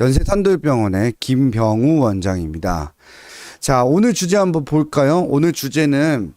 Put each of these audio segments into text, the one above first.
연세산돌병원의 김병우 원장입니다. 자, 오늘 주제 한번 볼까요? 오늘 주제는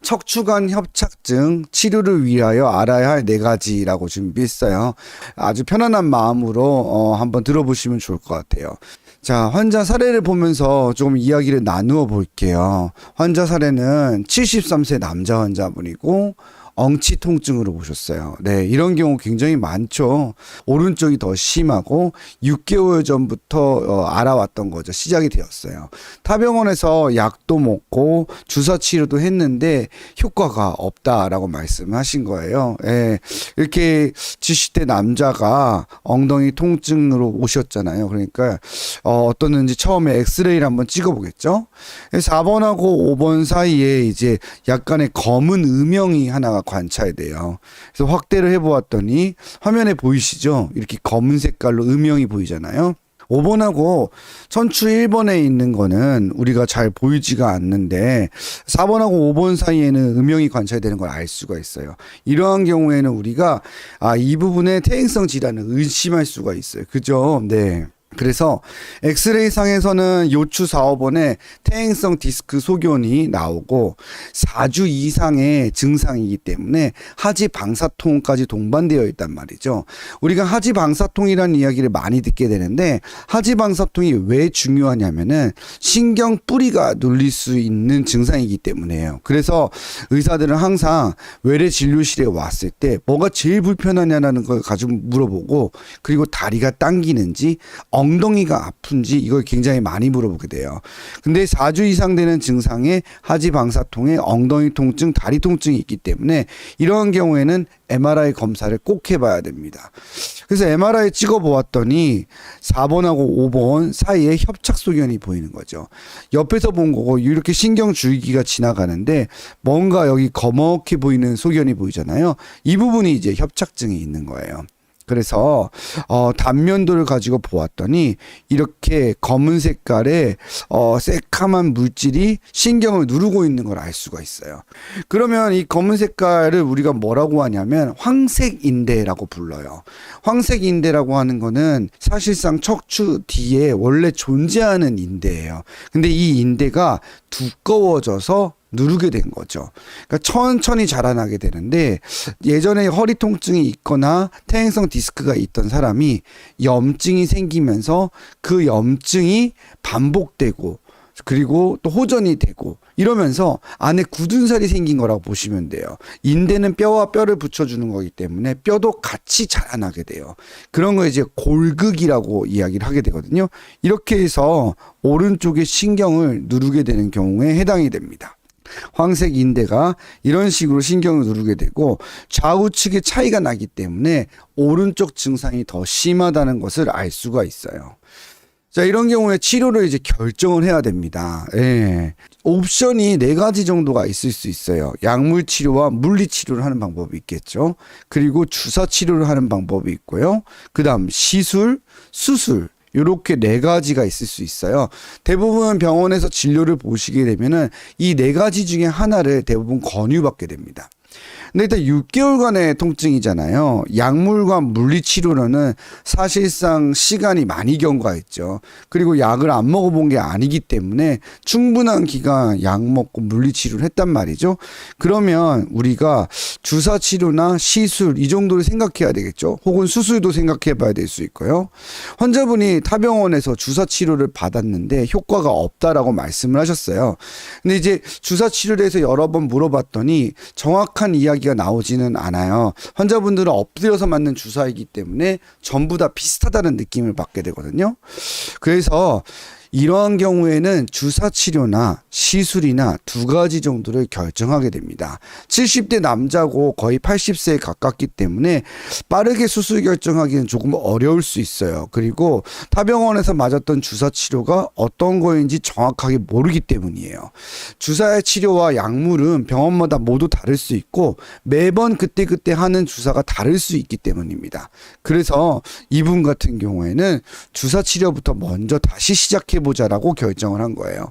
척추관 협착증 치료를 위하여 알아야 할 4가지라고 준비했어요. 아주 편안한 마음으로 한번 들어보시면 좋을 것 같아요. 자, 환자 사례를 보면서 조금 이야기를 나누어 볼게요. 환자 사례는 73세 남자 환자분이고 엉치 통증으로 오셨어요. 네, 이런 경우 굉장히 많죠. 오른쪽이 더 심하고 6개월 전부터 알아왔던 거죠. 시작이 되었어요. 타병원에서 약도 먹고 주사 치료도 했는데 효과가 없다라고 말씀하신 거예요. 네, 이렇게 70대 남자가 엉덩이 통증으로 오셨잖아요. 그러니까 어떻는지 처음에 엑스레이를 한번 찍어보겠죠. 4번하고 5번 사이에 이제 약간의 검은 음영이 하나가 관찰돼요. 그래서 확대를 해보았더니 화면에 보이시죠? 이렇게 검은 색깔로 음영이 보이잖아요. 5번하고 천추 1번에 있는 거는 우리가 잘 보이지가 않는데 4번하고 5번 사이에는 음영이 관찰되는 걸 알 수가 있어요. 이러한 경우에는 우리가 이 부분에 퇴행성 질환을 의심할 수가 있어요. 그죠? 네. 그래서 엑스레이 상에서는 요추 4, 5번에 퇴행성 디스크 소견이 나오고 4주 이상의 증상이기 때문에 하지 방사통까지 동반되어 있단 말이죠. 우리가 하지 방사통이라는 이야기를 많이 듣게 되는데 하지 방사통이 왜 중요하냐면은 신경 뿌리가 눌릴 수 있는 증상이기 때문에요. 그래서 의사들은 항상 외래 진료실에 왔을 때 뭐가 제일 불편하냐는 걸 가지고 물어보고, 그리고 다리가 당기는지 엉덩이가 아픈지 이걸 굉장히 많이 물어보게 돼요. 근데 4주 이상 되는 증상에 하지 방사통에 엉덩이 통증, 다리 통증이 있기 때문에 이러한 경우에는 MRI 검사를 꼭 해봐야 됩니다. 그래서 MRI 찍어보았더니 4번하고 5번 사이에 협착 소견이 보이는 거죠. 옆에서 본 거고 이렇게 신경 줄기가 지나가는데 뭔가 여기 거먹해 보이는 소견이 보이잖아요. 이 부분이 이제 협착증이 있는 거예요. 그래서 단면도를 가지고 보았더니 이렇게 검은 색깔의 새카만 물질이 신경을 누르고 있는 걸 알 수가 있어요. 그러면 이 검은 색깔을 우리가 뭐라고 하냐면 황색인대라고 불러요. 황색인대라고 하는 거는 사실상 척추 뒤에 원래 존재하는 인대예요. 근데 이 인대가 두꺼워져서 누르게 된 거죠. 그러니까 천천히 자라나게 되는데, 예전에 허리 통증이 있거나 퇴행성 디스크가 있던 사람이 염증이 생기면서 그 염증이 반복되고 그리고 또 호전이 되고 이러면서 안에 굳은 살이 생긴 거라고 보시면 돼요. 인대는 뼈와 뼈를 붙여주는 거기 때문에 뼈도 같이 자라나게 돼요. 그런 거 이제 골극이라고 이야기를 하게 되거든요. 이렇게 해서 오른쪽에 신경을 누르게 되는 경우에 해당이 됩니다. 황색 인대가 이런 식으로 신경을 누르게 되고 좌우측의 차이가 나기 때문에 오른쪽 증상이 더 심하다는 것을 알 수가 있어요. 자, 이런 경우에 치료를 이제 결정을 해야 됩니다. 예. 옵션이 4가지 정도가 있을 수 있어요. 약물 치료와 물리 치료를 하는 방법이 있겠죠. 그리고 주사 치료를 하는 방법이 있고요. 그다음 시술, 수술, 이렇게 4가지가 있을 수 있어요. 대부분 병원에서 진료를 보시게 되면은 이 4가지 중에 하나를 대부분 권유받게 됩니다. 근데 일단 6개월간의 통증이잖아요. 약물과 물리치료로는 사실상 시간이 많이 경과했죠. 그리고 약을 안 먹어본 게 아니기 때문에 충분한 기간 약 먹고 물리치료를 했단 말이죠. 그러면 우리가 주사치료나 시술 이 정도를 생각해야 되겠죠. 혹은 수술도 생각해 봐야 될 수 있고요. 환자분이 타병원에서 주사치료를 받았는데 효과가 없다라고 말씀을 하셨어요. 근데 이제 주사치료를 해서 여러 번 물어봤더니 정확한 이야기가 나오지는 않아요. 환자분들은 엎드려서 맞는 주사이기 때문에 전부 다 비슷하다는 느낌을 받게 되거든요. 그래서 이러한 경우에는 주사 치료나 시술이나 2가지 정도를 결정하게 됩니다. 70대 남자고 거의 80세에 가깝기 때문에 빠르게 수술 결정하기는 조금 어려울 수 있어요. 그리고 타병원에서 맞았던 주사 치료가 어떤 거인지 정확하게 모르기 때문이에요. 주사의 치료와 약물은 병원마다 모두 다를 수 있고 매번 그때그때 하는 주사가 다를 수 있기 때문입니다. 그래서 이분 같은 경우에는 주사 치료부터 먼저 다시 시작해 보자라고 결정을 한 거예요.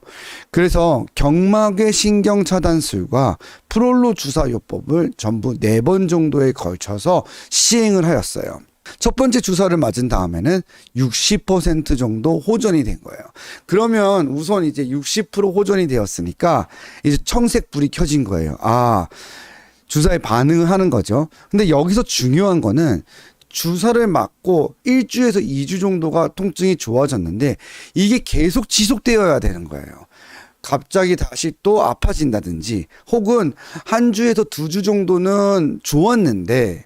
그래서 경막의 신경 차단술과 프롤로 주사요법을 전부 4번 정도에 걸쳐서 시행을 하였어요. 첫 번째 주사를 맞은 다음에는 60% 정도 호전이 된 거예요. 그러면 우선 이제 60% 호전이 되었으니까 이제 청색 불이 켜진 거예요. 아, 주사에 반응을 하는 거죠. 근데 여기서 중요한 거는 주사를 맞고 1주에서 2주 정도가 통증이 좋아졌는데 이게 계속 지속되어야 되는 거예요. 갑자기 다시 또 아파진다든지 혹은 한 주에서 2주 정도는 좋았는데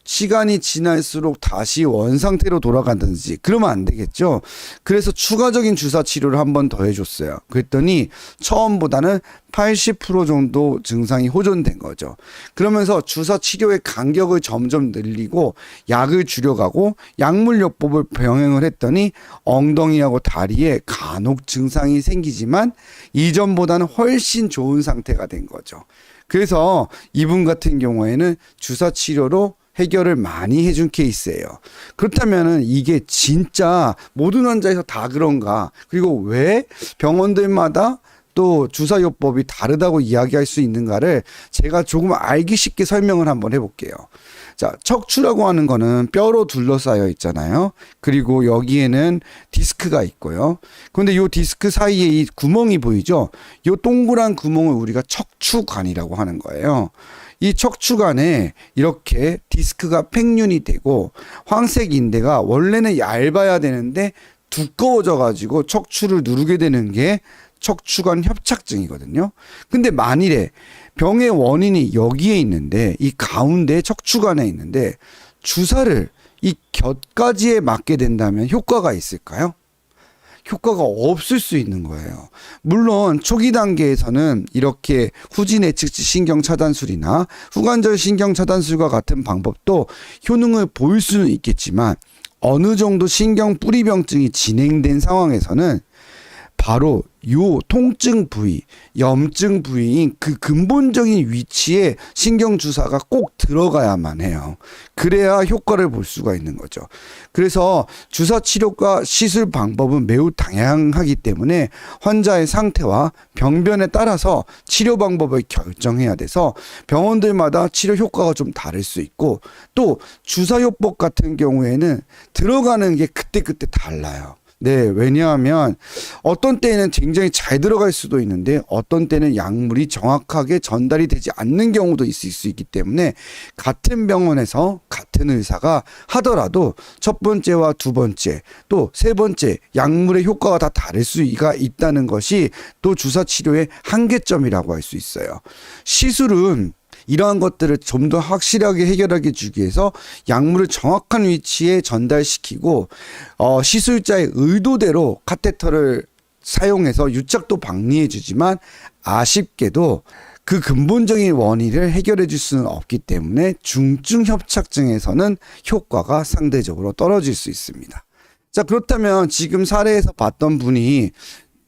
시간이 지날수록 다시 원상태로 돌아간다든지 그러면 안 되겠죠. 그래서 추가적인 주사 치료를 한 번 더 해줬어요. 그랬더니 처음보다는 80% 정도 증상이 호전된 거죠. 그러면서 주사 치료의 간격을 점점 늘리고 약을 줄여가고 약물요법을 병행을 했더니 엉덩이하고 다리에 간혹 증상이 생기지만 이전보다는 훨씬 좋은 상태가 된 거죠. 그래서 이분 같은 경우에는 주사 치료로 해결을 많이 해준 케이스예요. 그렇다면은 이게 진짜 모든 환자에서 다 그런가? 그리고 왜 병원들마다 또 주사요법이 다르다고 이야기할 수 있는가를 제가 조금 알기 쉽게 설명을 한번 해볼게요. 자, 척추라고 하는 거는 뼈로 둘러싸여 있잖아요. 그리고 여기에는 디스크가 있고요. 그런데 이 디스크 사이에 이 구멍이 보이죠? 이 동그란 구멍을 우리가 척추관이라고 하는 거예요. 이 척추관에 이렇게 디스크가 팽윤이 되고 황색 인대가 원래는 얇아야 되는데 두꺼워져 가지고 척추를 누르게 되는 게 척추관 협착증이거든요. 근데 만일에 병의 원인이 여기에 있는데 이 가운데 척추관에 있는데 주사를 이 곁가지에 맞게 된다면 효과가 있을까요? 효과가 없을 수 있는 거예요. 물론 초기 단계에서는 이렇게 후진예측지 신경차단술이나 후관절 신경차단술과 같은 방법도 효능을 보일 수는 있겠지만 어느 정도 신경 뿌리병증이 진행된 상황에서는 바로 요 통증 부위, 염증 부위인 그 근본적인 위치에 신경 주사가 꼭 들어가야만 해요. 그래야 효과를 볼 수가 있는 거죠. 그래서 주사 치료과 시술 방법은 매우 다양하기 때문에 환자의 상태와 병변에 따라서 치료 방법을 결정해야 돼서 병원들마다 치료 효과가 좀 다를 수 있고 또 주사요법 같은 경우에는 들어가는 게 그때그때 달라요. 네, 왜냐하면 어떤 때는 굉장히 잘 들어갈 수도 있는데 어떤 때는 약물이 정확하게 전달이 되지 않는 경우도 있을 수 있기 때문에 같은 병원에서 같은 의사가 하더라도 첫 번째와 두 번째 또 세 번째 약물의 효과가 다 다를 수가 있다는 것이 또 주사 치료의 한계점이라고 할 수 있어요. 시술은 이러한 것들을 좀 더 확실하게 해결하게 주기 위해서 약물을 정확한 위치에 전달시키고 시술자의 의도대로 카테터를 사용해서 유착도 방리해 주지만 아쉽게도 그 근본적인 원인을 해결해 줄 수는 없기 때문에 중증 협착증에서는 효과가 상대적으로 떨어질 수 있습니다. 자, 그렇다면 지금 사례에서 봤던 분이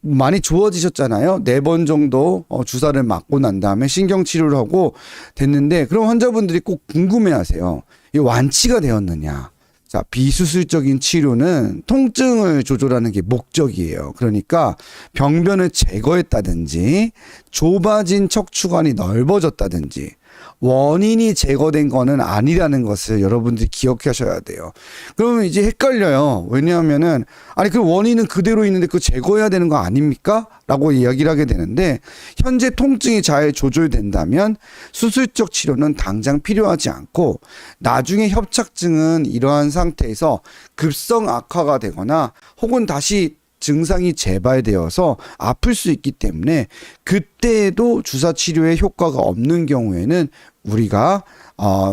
많이 좋아지셨잖아요. 4번 정도 주사를 맞고 난 다음에 신경치료를 하고 됐는데 그럼 환자분들이 꼭 궁금해하세요. 이 완치가 되었느냐. 자, 비수술적인 치료는 통증을 조절하는 게 목적이에요. 그러니까 병변을 제거했다든지 좁아진 척추관이 넓어졌다든지 원인이 제거된 거는 아니라는 것을 여러분들이 기억하셔야 돼요. 그러면 이제 헷갈려요. 왜냐하면은 아니 그 원인은 그대로 있는데 그거 제거해야 되는 거 아닙니까? 라고 이야기를 하게 되는데 현재 통증이 잘 조절된다면 수술적 치료는 당장 필요하지 않고 나중에 협착증은 이러한 상태에서 급성 악화가 되거나 혹은 다시 증상이 재발되어서 아플 수 있기 때문에 그때에도 주사 치료에 효과가 없는 경우에는 우리가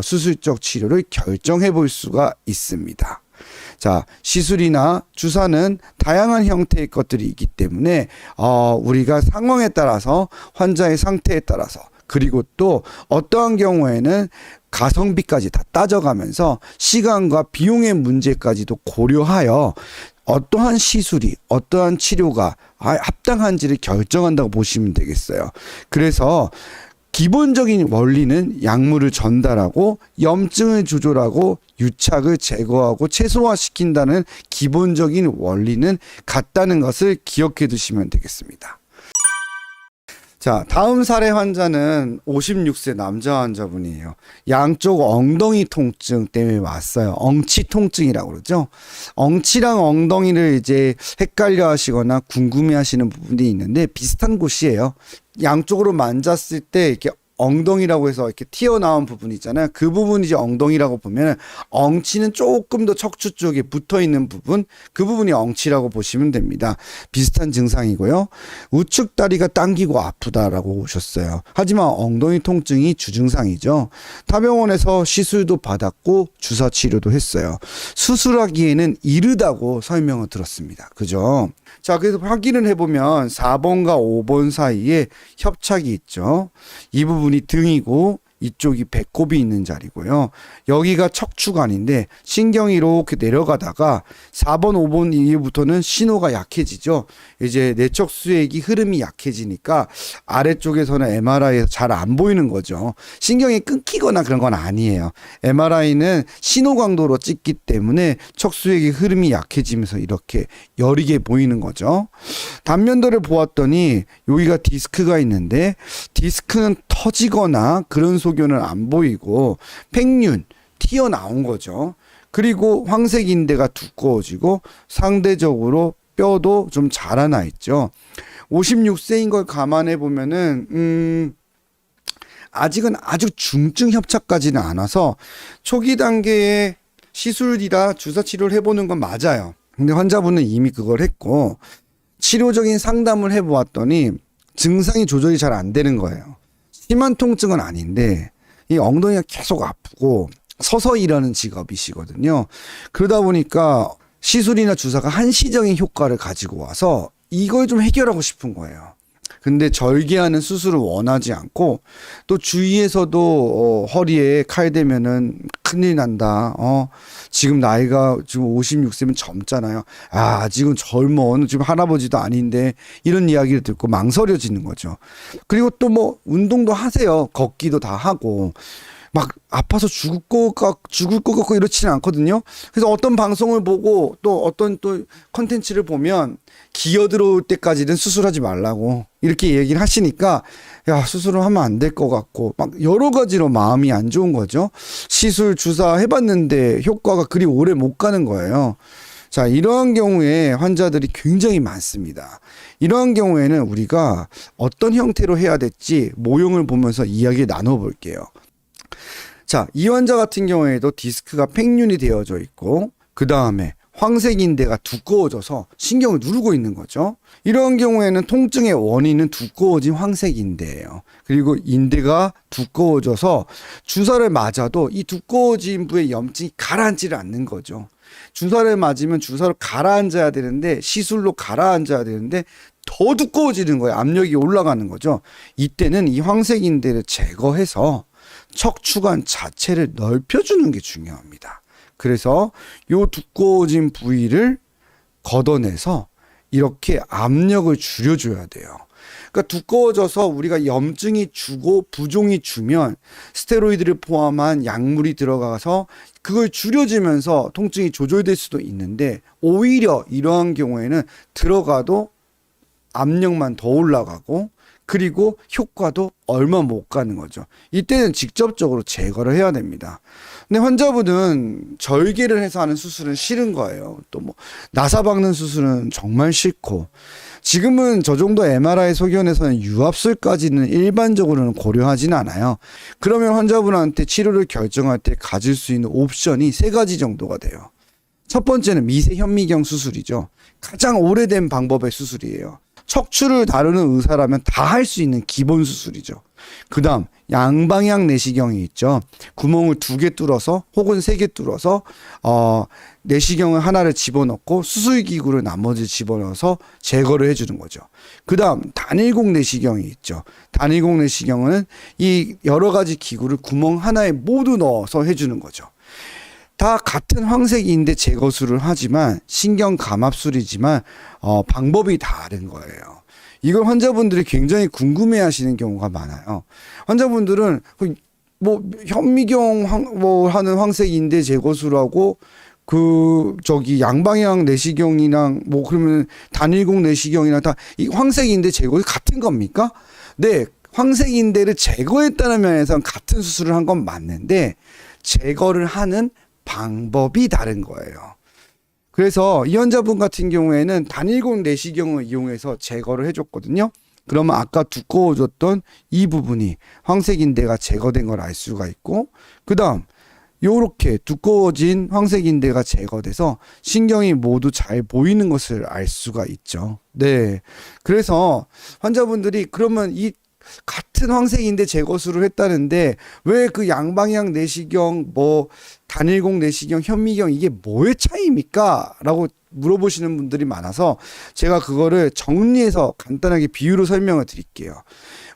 수술적 치료를 결정해 볼 수가 있습니다. 자, 시술이나 주사는 다양한 형태의 것들이 있기 때문에 우리가 상황에 따라서 환자의 상태에 따라서 그리고 또 어떠한 경우에는 가성비까지 다 따져가면서 시간과 비용의 문제까지도 고려하여 어떠한 시술이 어떠한 치료가 합당한지를 결정한다고 보시면 되겠어요. 그래서 기본적인 원리는 약물을 전달하고 염증을 조절하고 유착을 제거하고 최소화시킨다는 기본적인 원리는 같다는 것을 기억해 두시면 되겠습니다. 자, 다음 사례 환자는 56세 남자 환자분이에요. 양쪽 엉덩이 통증 때문에 왔어요. 엉치 통증이라고 그러죠. 엉치랑 엉덩이를 이제 헷갈려 하시거나 궁금해 하시는 부분이 있는데 비슷한 곳이에요. 양쪽으로 만졌을 때 이렇게 엉덩이라고 해서 이렇게 튀어나온 부분 있잖아요. 그 부분이 이제 엉덩이라고 보면 엉치는 조금 더 척추 쪽에 붙어 있는 부분, 그 부분이 엉치라고 보시면 됩니다. 비슷한 증상이고요. 우측 다리가 당기고 아프다라고 오셨어요. 하지만 엉덩이 통증이 주증상이죠. 타병원에서 시술도 받았고 주사 치료도 했어요. 수술하기에는 이르다고 설명을 들었습니다. 그죠? 자, 그래서 확인을 해보면 4번과 5번 사이에 협착이 있죠. 이 부분이 등이고 이쪽이 배꼽이 있는 자리고요. 여기가 척추관인데 신경이 이렇게 내려가다가 4번, 5번 이후부터는 신호가 약해지죠. 이제 내적 수액이 흐름이 약해지니까 아래쪽에서는 MRI에서 잘 안 보이는 거죠. 신경이 끊기거나 그런 건 아니에요. MRI는 신호 강도로 찍기 때문에 척수액의 흐름이 약해지면서 이렇게 여리게 보이는 거죠. 단면도를 보았더니 여기가 디스크가 있는데 디스크는 터지거나 그런 소견은 안 보이고 팽윤 튀어나온 거죠. 그리고 황색인대가 두꺼워지고 상대적으로 뼈도 좀 자라나 있죠. 56세인 걸 감안해 보면은 아직은 아주 중증 협착까지는 않아서 초기 단계의 시술이라 주사 치료를 해보는 건 맞아요. 근데 환자분은 이미 그걸 했고 치료적인 상담을 해보았더니 증상이 조절이 잘 안 되는 거예요. 심한 통증은 아닌데 이 엉덩이가 계속 아프고 서서 일하는 직업이시거든요. 그러다 보니까 시술이나 주사가 한시적인 효과를 가지고 와서 이걸 좀 해결하고 싶은 거예요. 근데 절개하는 수술을 원하지 않고 또 주위에서도 허리에 칼 대면은 큰일 난다. 지금 나이가 지금 56세면 젊잖아요. 지금 젊어. 지금 할아버지도 아닌데 이런 이야기를 듣고 망설여지는 거죠. 그리고 또 뭐 운동도 하세요. 걷기도 다 하고. 막 아파서 죽을 것 같고 이렇지는 않거든요. 그래서 어떤 방송을 보고 또 어떤 또 컨텐츠를 보면 기어 들어올 때까지는 수술하지 말라고 이렇게 얘기를 하시니까 야, 수술을 하면 안 될 것 같고 막 여러 가지로 마음이 안 좋은 거죠. 시술 주사 해봤는데 효과가 그리 오래 못 가는 거예요. 자, 이러한 경우에 환자들이 굉장히 많습니다. 이러한 경우에는 우리가 어떤 형태로 해야 될지 모형을 보면서 이야기 나눠볼게요. 자, 이 환자 같은 경우에도 디스크가 팽윤이 되어져 있고 그 다음에 황색인대가 두꺼워져서 신경을 누르고 있는 거죠. 이런 경우에는 통증의 원인은 두꺼워진 황색인대예요. 그리고 인대가 두꺼워져서 주사를 맞아도 이 두꺼워진 부의 염증이 가라앉지를 않는 거죠. 주사를 맞으면 주사를 가라앉아야 되는데 시술로 가라앉아야 되는데 더 두꺼워지는 거예요. 압력이 올라가는 거죠. 이때는 이 황색인대를 제거해서 척추관 자체를 넓혀주는 게 중요합니다. 그래서 요 두꺼워진 부위를 걷어내서 이렇게 압력을 줄여줘야 돼요. 그러니까 두꺼워져서 우리가 염증이 주고 부종이 주면 스테로이드를 포함한 약물이 들어가서 그걸 줄여주면서 통증이 조절될 수도 있는데 오히려 이러한 경우에는 들어가도 압력만 더 올라가고 그리고 효과도 얼마 못 가는 거죠. 이때는 직접적으로 제거를 해야 됩니다. 근데 환자분은 절개를 해서 하는 수술은 싫은 거예요. 또 뭐 나사 박는 수술은 정말 싫고 지금은 저 정도 MRI 소견에서는 유압술까지는 일반적으로는 고려하진 않아요. 그러면 환자분한테 치료를 결정할 때 가질 수 있는 옵션이 세 가지 정도가 돼요. 첫 번째는 미세 현미경 수술이죠. 가장 오래된 방법의 수술이에요. 척추를 다루는 의사라면 다 할 수 있는 기본 수술이죠. 그 다음 양방향 내시경이 있죠. 구멍을 2개 뚫어서 혹은 3개 뚫어서 내시경을 하나를 집어넣고 수술기구를 나머지 집어넣어서 제거를 해주는 거죠. 그 다음 단일공 내시경이 있죠. 단일공 내시경은 이 여러 가지 기구를 구멍 하나에 모두 넣어서 해주는 거죠. 다 같은 황색인대 제거술을 하지만 신경 감압술이지만 방법이 다른 거예요. 이걸 환자분들이 굉장히 궁금해 하시는 경우가 많아요. 환자분들은 뭐 현미경 하는 황색인대 제거술하고 양방향 내시경이랑 뭐 그러면 단일공 내시경이랑 다 이 황색인대 제거 같은 겁니까? 네, 황색인대를 제거했다는 면에서는 같은 수술을 한 건 맞는데 제거를 하는 방법이 다른 거예요. 그래서 이 환자분 같은 경우에는 단일공 내시경을 이용해서 제거를 해줬거든요. 그러면 아까 두꺼워졌던 이 부분이 황색인대가 제거된 걸 알 수가 있고, 그 다음 요렇게 두꺼워진 황색인대가 제거돼서 신경이 모두 잘 보이는 것을 알 수가 있죠. 네. 그래서 환자분들이 그러면 이 같은 황색인대 제거술을 했다는데 왜 그 양방향 내시경, 뭐 단일공 내시경, 현미경 이게 뭐의 차이입니까? 라고 물어보시는 분들이 많아서 제가 그거를 정리해서 간단하게 비유로 설명을 드릴게요.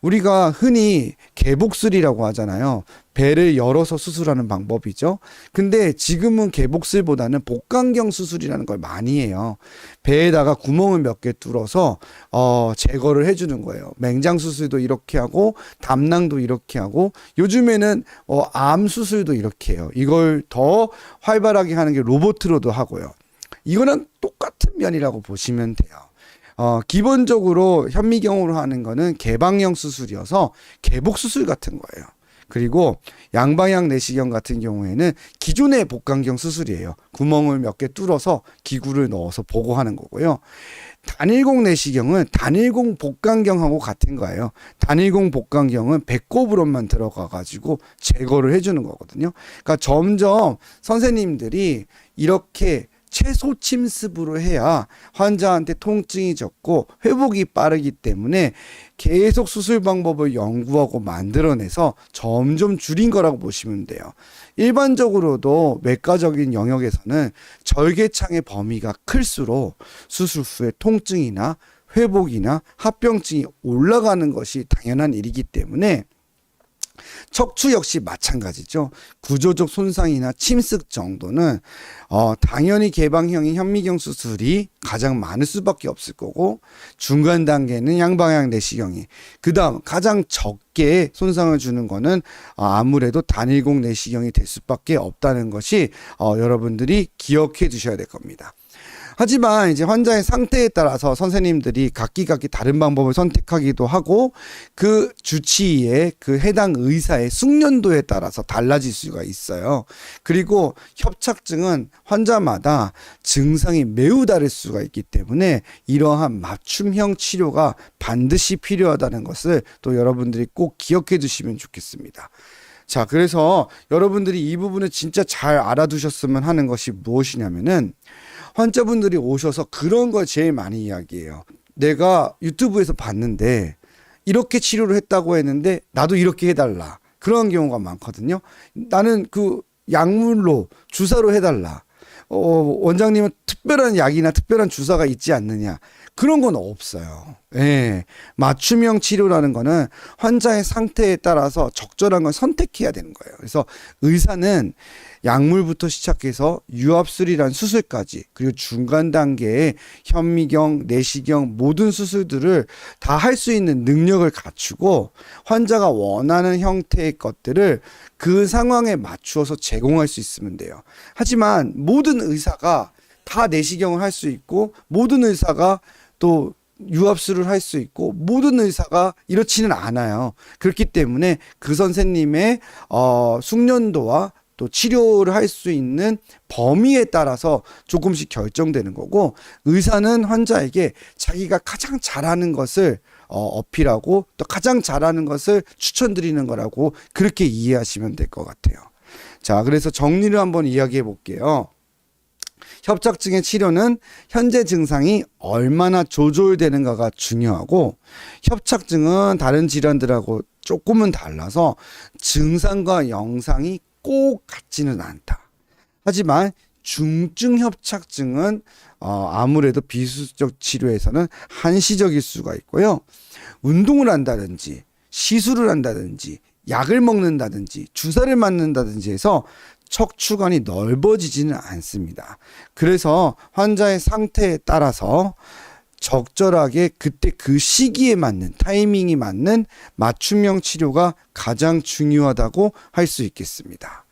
우리가 흔히 개복술이라고 하잖아요. 배를 열어서 수술하는 방법이죠. 근데 지금은 개복술보다는 복강경 수술이라는 걸 많이 해요. 배에다가 구멍을 몇 개 뚫어서 제거를 해주는 거예요. 맹장 수술도 이렇게 하고 담낭도 이렇게 하고 요즘에는 암 수술도 이렇게 해요. 이걸 더 활발하게 하는 게 로보트로도 하고요. 이거는 똑같은 면이라고 보시면 돼요. 기본적으로 현미경으로 하는 거는 개방형 수술이어서 개복 수술 같은 거예요. 그리고 양방향 내시경 같은 경우에는 기존의 복강경 수술이에요. 구멍을 몇 개 뚫어서 기구를 넣어서 보고 하는 거고요. 단일공 내시경은 단일공 복강경하고 같은 거예요. 단일공 복강경은 배꼽으로만 들어가 가지고 제거를 해주는 거거든요. 그러니까 점점 선생님들이 이렇게 최소 침습으로 해야 환자한테 통증이 적고 회복이 빠르기 때문에 계속 수술 방법을 연구하고 만들어내서 점점 줄인 거라고 보시면 돼요. 일반적으로도 외과적인 영역에서는 절개창의 범위가 클수록 수술 후에 통증이나 회복이나 합병증이 올라가는 것이 당연한 일이기 때문에 척추 역시 마찬가지죠. 구조적 손상이나 침습 정도는 당연히 개방형인 현미경 수술이 가장 많을 수밖에 없을 거고, 중간 단계는 양방향 내시경이, 그 다음 가장 적게 손상을 주는 거는 아무래도 단일공 내시경이 될 수밖에 없다는 것이 여러분들이 기억해 두셔야 될 겁니다. 하지만 이제 환자의 상태에 따라서 선생님들이 각기 다른 방법을 선택하기도 하고 그 주치의의 그 해당 의사의 숙련도에 따라서 달라질 수가 있어요. 그리고 협착증은 환자마다 증상이 매우 다를 수가 있기 때문에 이러한 맞춤형 치료가 반드시 필요하다는 것을 또 여러분들이 꼭 기억해 두시면 좋겠습니다. 자, 그래서 여러분들이 이 부분을 진짜 잘 알아두셨으면 하는 것이 무엇이냐면은 환자분들이 오셔서 그런 걸 제일 많이 이야기해요. 내가 유튜브에서 봤는데 이렇게 치료를 했다고 했는데 나도 이렇게 해달라. 그런 경우가 많거든요. 나는 그 약물로 주사로 해달라. 원장님은 특별한 약이나 특별한 주사가 있지 않느냐. 그런 건 없어요. 예. 맞춤형 치료라는 거는 환자의 상태에 따라서 적절한 걸 선택해야 되는 거예요. 그래서 의사는 약물부터 시작해서 유압술이란 수술까지, 그리고 중간 단계의 현미경, 내시경 모든 수술들을 다 할 수 있는 능력을 갖추고 환자가 원하는 형태의 것들을 그 상황에 맞추어서 제공할 수 있으면 돼요. 하지만 모든 의사가 다 내시경을 할 수 있고 모든 의사가 또 유압술을 할 수 있고 모든 의사가 이렇지는 않아요. 그렇기 때문에 그 선생님의 숙련도와 또 치료를 할 수 있는 범위에 따라서 조금씩 결정되는 거고, 의사는 환자에게 자기가 가장 잘하는 것을 어필하고 또 가장 잘하는 것을 추천드리는 거라고 그렇게 이해하시면 될 것 같아요. 자, 그래서 정리를 한번 이야기해 볼게요. 협착증의 치료는 현재 증상이 얼마나 조절되는가가 중요하고, 협착증은 다른 질환들하고 조금은 달라서 증상과 영상이 꼭 같지는 않다. 하지만 중증 협착증은 아무래도 비수적 치료에서는 한시적일 수가 있고요. 운동을 한다든지 시술을 한다든지 약을 먹는다든지 주사를 맞는다든지 해서 척추관이 넓어지지는 않습니다. 그래서 환자의 상태에 따라서 적절하게 그때 그 시기에 맞는, 타이밍이 맞는 맞춤형 치료가 가장 중요하다고 할 수 있겠습니다.